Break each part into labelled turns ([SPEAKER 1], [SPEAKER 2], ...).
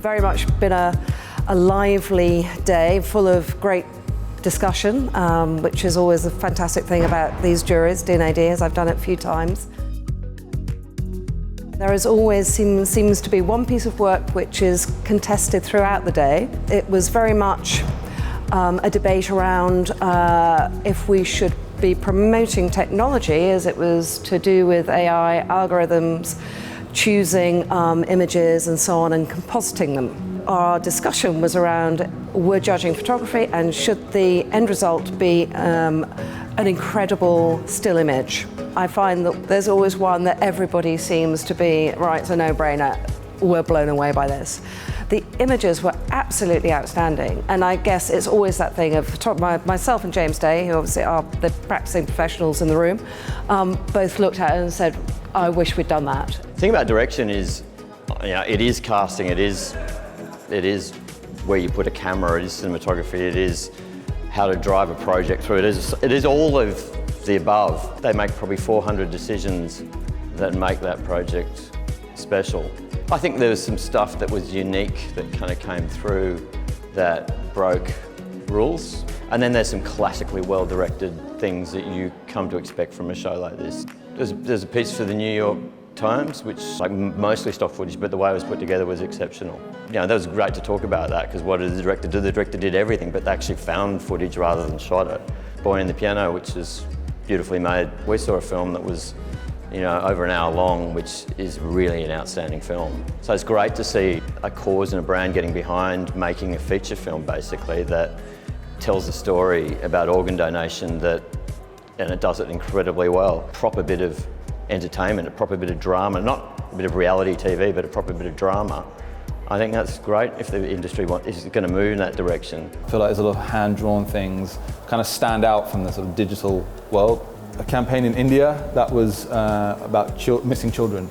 [SPEAKER 1] very much been a lively day full of great discussion, which is always a fantastic thing about these juries, D&AD, as I've done it a few times. There is always seems to be one piece of work which is contested throughout the day. It was very much a debate around if we should be promoting technology, as it was to do with AI algorithms, choosing images and so on and compositing them. Our discussion was around, we're judging photography and should the end result be an incredible still image. I find that there's always one that everybody seems to be, right, it's a no-brainer, we're blown away by this. The images were absolutely outstanding, and I guess it's always that thing of myself and James Day, who obviously are the practicing professionals in the room, both looked at it and said, I wish we'd done that.
[SPEAKER 2] The thing about direction is, it is casting, it is where you put a camera, it is cinematography, it is how to drive a project through. It is all of the above. They make probably 400 decisions that make that project special. I think there was some stuff that was unique that kind of came through that broke rules. And then there's some classically well-directed things that you come to expect from a show like this. There's a piece for the New York Times, which mostly stock footage, but the way it was put together was exceptional. That was great to talk about that, because what did the director do? The director did everything, but they actually found footage rather than shot it. Boy and the Piano, which is beautifully made. We saw a film that was over an hour long, which is really an outstanding film. So it's great to see a cause and a brand getting behind making a feature film, basically, that tells a story about organ donation and it does it incredibly well. Proper bit of entertainment, a proper bit of drama, not a bit of reality TV, but a proper bit of drama. I think that's great if the industry is going to move in that direction.
[SPEAKER 3] I feel like there's a lot of hand-drawn things kind of stand out from the sort of digital world. A campaign in India that was about missing children,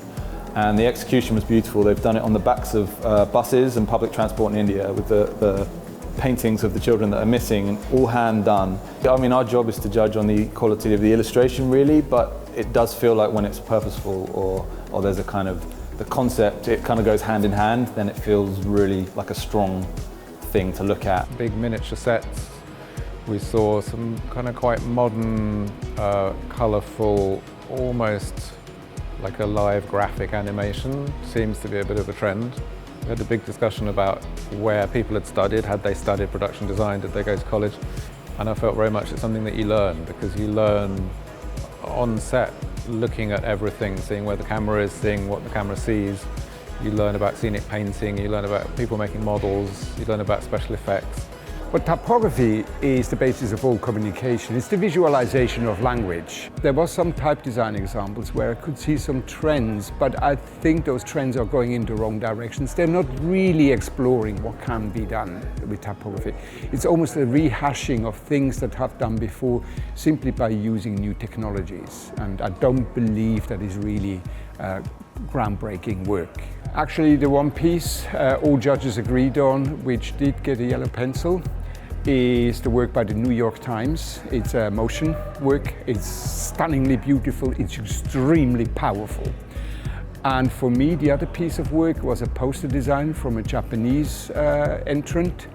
[SPEAKER 3] and the execution was beautiful. They've done it on the backs of buses and public transport in India with the paintings of the children that are missing, and all hand done. I mean, our job is to judge on the quality of the illustration, really, but it does feel like when it's purposeful or there's a kind of the concept, it kind of goes hand in hand, then it feels really like a strong thing to look at.
[SPEAKER 4] Big miniature sets. We saw some kind of quite modern, colourful, almost like a live graphic animation. Seems to be a bit of a trend. We had a big discussion about where people had studied. Had they studied production design? Did they go to college? And I felt very much it's something that you learn, because you learn on set, looking at everything, seeing where the camera is, seeing what the camera sees. You learn about scenic painting, you learn about people making models, you learn about special effects.
[SPEAKER 5] But typography is the basis of all communication. It's the visualization of language. There was some type design examples where I could see some trends, but I think those trends are going in the wrong directions. They're not really exploring what can be done with typography. It's almost a rehashing of things that have done before, simply by using new technologies. And I don't believe that is really groundbreaking work. Actually, the one piece all judges agreed on, which did get a yellow pencil, is the work by the New York Times. It's a motion work. It's stunningly beautiful. It's extremely powerful. And for me, the other piece of work was a poster design from a Japanese entrant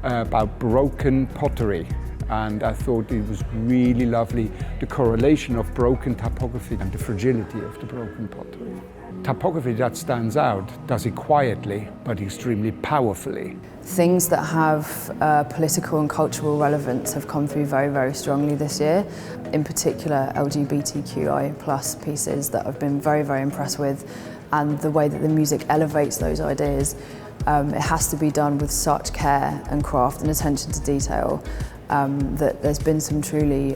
[SPEAKER 5] about broken pottery. And I thought it was really lovely, the correlation of broken typography and the fragility of the broken pottery. Typography that stands out does it quietly, but extremely powerfully.
[SPEAKER 6] Things that have political and cultural relevance have come through very, very strongly this year. In particular, LGBTQI+ pieces that I've been very, very impressed with, and the way that the music elevates those ideas. It has to be done with such care and craft and attention to detail that there's been some truly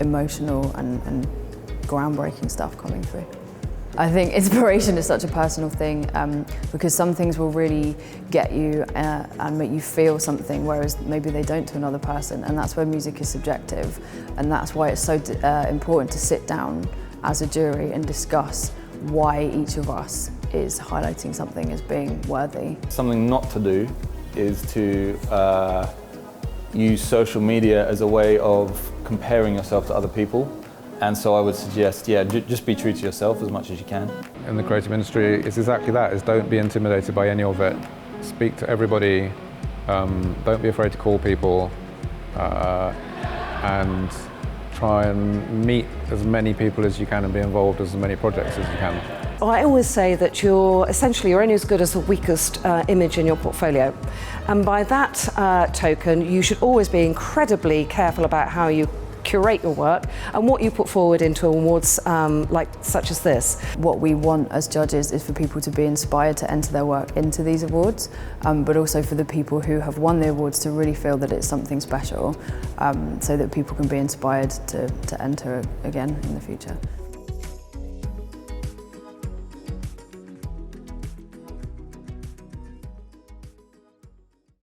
[SPEAKER 6] emotional and groundbreaking stuff coming through. I think inspiration is such a personal thing because some things will really get you and make you feel something, whereas maybe they don't to another person, and that's where music is subjective, and that's why it's so important to sit down as a jury and discuss why each of us is highlighting something as being worthy. Something not to do is to use social media as a way of comparing yourself to other people. And so I would suggest, just be true to yourself as much as you can.
[SPEAKER 4] In the creative industry, it's exactly that, is don't be intimidated by any of it. speak to everybody, don't be afraid to call people, and try and meet as many people as you can and be involved as many projects as you can.
[SPEAKER 1] I always say that you're only as good as the weakest image in your portfolio. And by that token, you should always be incredibly careful about how you curate your work and what you put forward into awards such as this.
[SPEAKER 6] What we want as judges is for people to be inspired to enter their work into these awards, but also for the people who have won the awards to really feel that it's something special, so that people can be inspired to enter again in the future.